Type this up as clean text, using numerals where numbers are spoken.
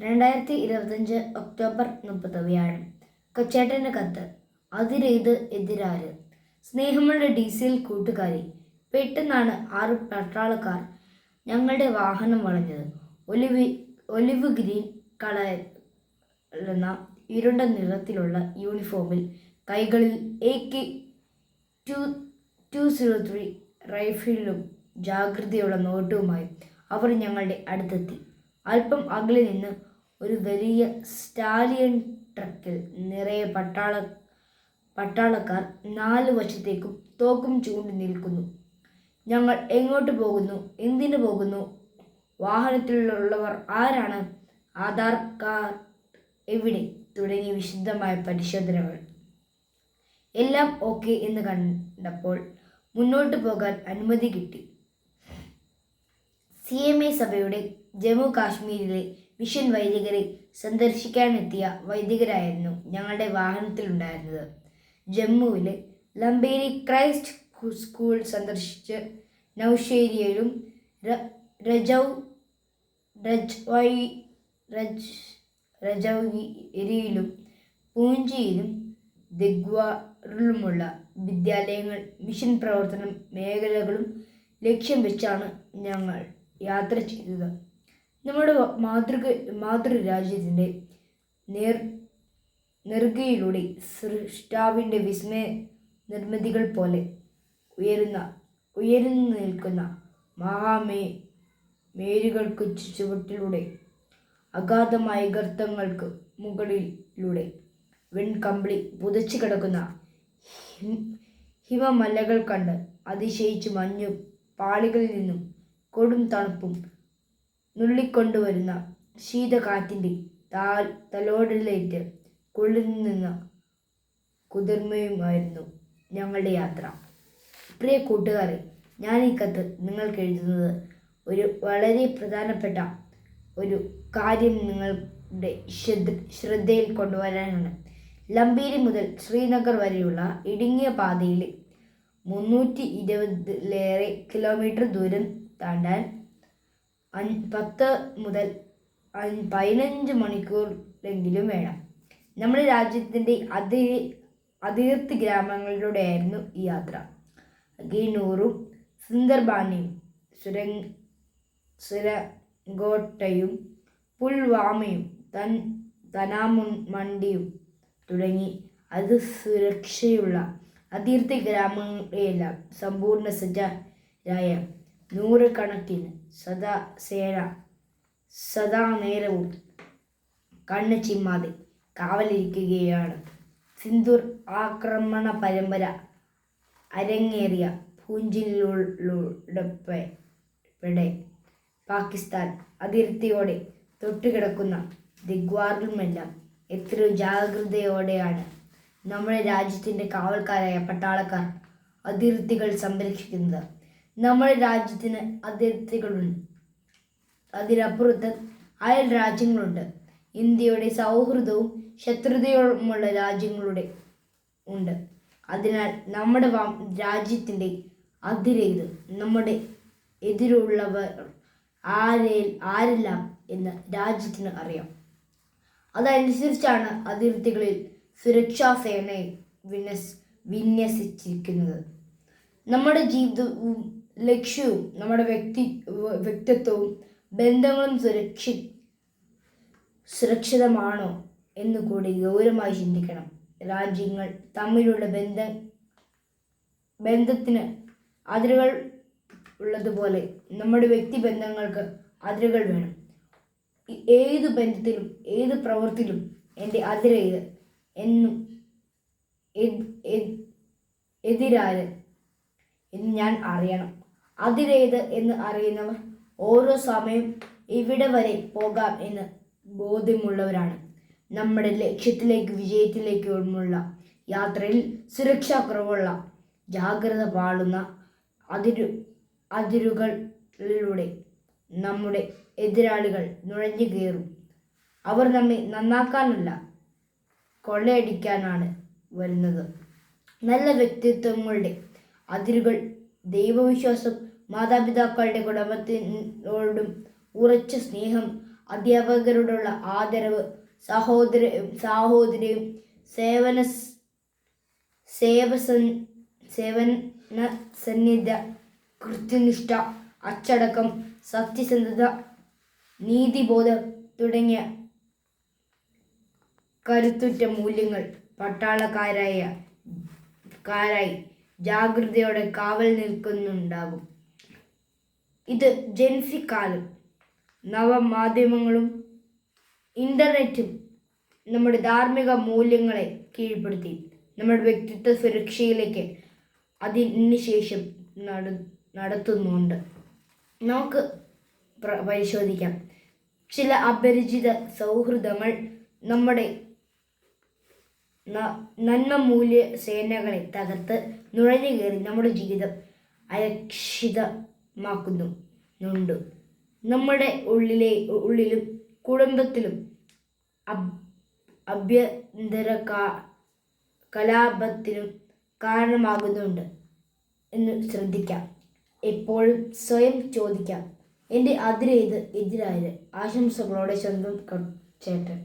2025 October 30 വ്യാഴം. കൊച്ചേട്ടൻ്റെ കത്ത്. അതിരേത് എതിരാര്. സ്നേഹമുള്ള ഡീസൽ കൂട്ടുകാരി, പെട്ടെന്നാണ് 6 പട്ടാളക്കാർ ഞങ്ങളുടെ വാഹനം വളഞ്ഞത്. ഒലിവ് ഗ്രീൻ കളർന്ന ഇരുണ്ട നിറത്തിലുള്ള യൂണിഫോമിൽ, കൈകളിൽ AK-203 റൈഫിലും ജാഗ്രതയുള്ള നോട്ടവുമായി അവർ ഞങ്ങളുടെ അടുത്തെത്തി. അല്പം അകലെ നിന്ന് ഒരു വലിയ സ്റ്റാലിയൻ ട്രക്കിൽ നിറയെ പട്ടാളക്കാർ 4 വശത്തേക്കും തോക്കും ചൂണ്ടി നിൽക്കുന്നു. ഞങ്ങൾ എങ്ങോട്ട് പോകുന്നു, എന്തിനു പോകുന്നു, വാഹനത്തിലുള്ളവർ ആരാണ്, ആധാർ കാർഡ് എവിടെ തുടങ്ങിയ വിശദമായ പരിശോധനകൾ. എല്ലാം ഓക്കെ എന്ന് കണ്ടപ്പോൾ മുന്നോട്ട് പോകാൻ അനുമതി കിട്ടി. CMA സഭയുടെ ജമ്മു കാശ്മീരിലെ മിഷൻ വൈദികരെ സന്ദർശിക്കാനെത്തിയ വൈദികരായിരുന്നു ഞങ്ങളുടെ വാഹനത്തിലുണ്ടായിരുന്നത്. ജമ്മുവിലെ ലംബേരി ക്രൈസ്റ്റ് സ്കൂൾ സന്ദർശിച്ച് നൗഷേരിയയിലും രജൌരിയിലും പൂഞ്ചിയിലും ദിഗ്വാറിലുമുള്ള വിദ്യാലയങ്ങൾ, മിഷൻ പ്രവർത്തന മേഖലകളും ലക്ഷ്യം വെച്ചാണ് ഞങ്ങൾ യാത്ര ചെയ്തത്. നമ്മുടെ മാതൃരാജ്യത്തിൻ്റെ നെറുകയിലൂടെ സൃഷ്ടാവിൻ്റെ വിസ്മയ നിർമ്മിതികൾ പോലെ ഉയർന്നു നിൽക്കുന്ന മേരുകൾക്ക് ചുവട്ടിലൂടെ, അഗാധമായ ഗർത്തങ്ങൾക്ക് മുകളിലൂടെ, വെൺകമ്പിളി പുതച്ചു കിടക്കുന്ന ഹിമമലകൾ കണ്ട് അതിശയിച്ച് മഞ്ഞു പാളികളിൽ നിന്നും കൊടും തണുപ്പും നുള്ളിക്കൊണ്ടുവരുന്ന ശീതകാറ്റിൻ്റെ തലോടലേറ്റ് കുളിർന്ന കുതിർമയുമായിരുന്നു ഞങ്ങളുടെ യാത്ര. പ്രിയ കൂട്ടുകാരെ, ഞാൻ ഈ കത്ത് നിങ്ങൾക്ക് എഴുതുന്നത് ഒരു വളരെ പ്രധാനപ്പെട്ട ഒരു കാര്യം നിങ്ങളുടെ ശ്രദ്ധയിൽ കൊണ്ടുവരാനാണ്. ലംബേരി മുതൽ ശ്രീനഗർ വരെയുള്ള ഇടുങ്ങിയ പാതയിൽ 320 കിലോമീറ്റർ ദൂരം താണ്ടാൻ 10 മുതൽ 15 മണിക്കൂറെങ്കിലും വേണം. നമ്മുടെ രാജ്യത്തിൻ്റെ അതിർത്തി ഗ്രാമങ്ങളിലൂടെയായിരുന്നു ഈ യാത്ര. ഗിനൂറും സുന്ദർബാനിയും സുരംഗോട്ടയും പുൽവാമയും തനാമണ്ഡിയും തുടങ്ങി സുരക്ഷയുള്ള അതിർത്തി ഗ്രാമങ്ങളെയെല്ലാം സമ്പൂർണ്ണ സജ്ജരായ നൂറുകണക്കിന് സദാ നേരവും കണ്ണ് ചിമ്മാതെ കാവലിരിക്കുകയാണ്. സിന്ധൂർ ആക്രമണ പരമ്പര അരങ്ങേറിയ പൂഞ്ചിലുൾപ്പെടെ പാകിസ്ഥാൻ അതിർത്തിയോടെ തൊട്ടുകിടക്കുന്ന ദിഗ്വാറിലുമെല്ലാം എത്രയോ ജാഗ്രതയോടെയാണ് നമ്മുടെ രാജ്യത്തിൻ്റെ കാവൽക്കാരായ പട്ടാളക്കാർ അതിർത്തികൾ സംരക്ഷിക്കുന്നത്. നമ്മുടെ രാജ്യത്തിന് അതിർത്തികളുണ്ട്, അതിനപ്പുറത്ത് അയൽ രാജ്യങ്ങളുണ്ട്. ഇന്ത്യയുടെ സൗഹൃദവും ശത്രുതയുമുള്ള രാജ്യങ്ങളുടെ ഉണ്ട്. അതിനാൽ നമ്മുടെ രാജ്യത്തിൻ്റെ അതിരേത്, നമ്മുടെ എതിരുള്ളവർ ആരെല്ലാം എന്ന് രാജ്യത്തിന് അറിയാം. അതനുസരിച്ചാണ് അതിർത്തികളിൽ സുരക്ഷാ സേനയെ വിന്യസിച്ചിരിക്കുന്നത്. നമ്മുടെ ജീവിതവും ലക്ഷ്യവും നമ്മുടെ വ്യക്തിത്വവും ബന്ധങ്ങളും സുരക്ഷിതമാണോ എന്ന് കൂടി ഗൗരവമായി ചിന്തിക്കണം. രാജ്യങ്ങൾ തമ്മിലുള്ള ബന്ധത്തിന് അതിരുകൾ ഉള്ളതുപോലെ നമ്മുടെ വ്യക്തിബന്ധങ്ങൾക്ക് അതിരുകൾ വേണം. ഏതു ബന്ധത്തിലും ഏത് പ്രവൃത്തിയിലും എൻ്റെ അതിരേത് എന്നും എതിരാര് എന്ന് ഞാൻ അറിയണം. അതിരേത് എന്ന് അറിയുന്നവർ ഓരോ സമയം എവിടെ വരെ പോകാം എന്ന് ബോധ്യമുള്ളവരാണ്. നമ്മുടെ ലക്ഷ്യത്തിലേക്ക് വിജയത്തിലേക്കുമുള്ള യാത്രയിൽ സുരക്ഷാക്കുറവുള്ള ജാഗ്രത പാളുന്ന അതിരുകളിലൂടെ നമ്മുടെ എതിരാളികൾ നുഴഞ്ഞു കയറും. അവർ നമ്മെ നന്നാക്കാനല്ല, കൊള്ളയടിക്കാനാണ് വരുന്നത്. നല്ല വ്യക്തിത്വങ്ങളുടെ അതിരുകൾ ദൈവവിശ്വാസം, മാതാപിതാക്കളുടെ കുടുംബത്തിനോടും ഉറച്ച സ്നേഹം, അധ്യാപകരോടുള്ള ആദരവ്, സാഹോദര്യവും, സേവനസന്നദ്ധ, കൃത്യനിഷ്ഠ, അച്ചടക്കം, സത്യസന്ധത, നീതിബോധം തുടങ്ങിയ കരുത്തുറ്റ മൂല്യങ്ങൾ പട്ടാളക്കാരായി ജാഗ്രതയോടെ കാവൽ നിൽക്കുന്നുണ്ടാകും. ഇത് ജെൻസി കാലം. നവമാധ്യമങ്ങളും ഇൻ്റർനെറ്റും നമ്മുടെ ധാർമ്മിക മൂല്യങ്ങളെ കീഴ്പ്പെടുത്തി നമ്മുടെ വ്യക്തിത്വ സുരക്ഷയിലേക്ക് അതിനുശേഷം നടത്തുന്നുണ്ട്. നമുക്ക് പരിശോധിക്കാം. ചില അപരിചിത സൗഹൃദങ്ങൾ നമ്മുടെ നന്മമൂല്യ സേനകളെ തകർത്ത് നുഴഞ്ഞു കയറി നമ്മുടെ ജീവിതം അരക്ഷിതമാക്കുന്നുണ്ട്. നമ്മുടെ ഉള്ളിലും കുടുംബത്തിലും ആഭ്യന്തര കലാപത്തിനും കാരണമാകുന്നുണ്ട് എന്ന് ശ്രദ്ധിക്കാം. എപ്പോഴും സ്വയം ചോദിക്കാം, എൻ്റെ എതിരായത്. ആശംസകളോടെ സ്വന്തം ചേട്ടൻ.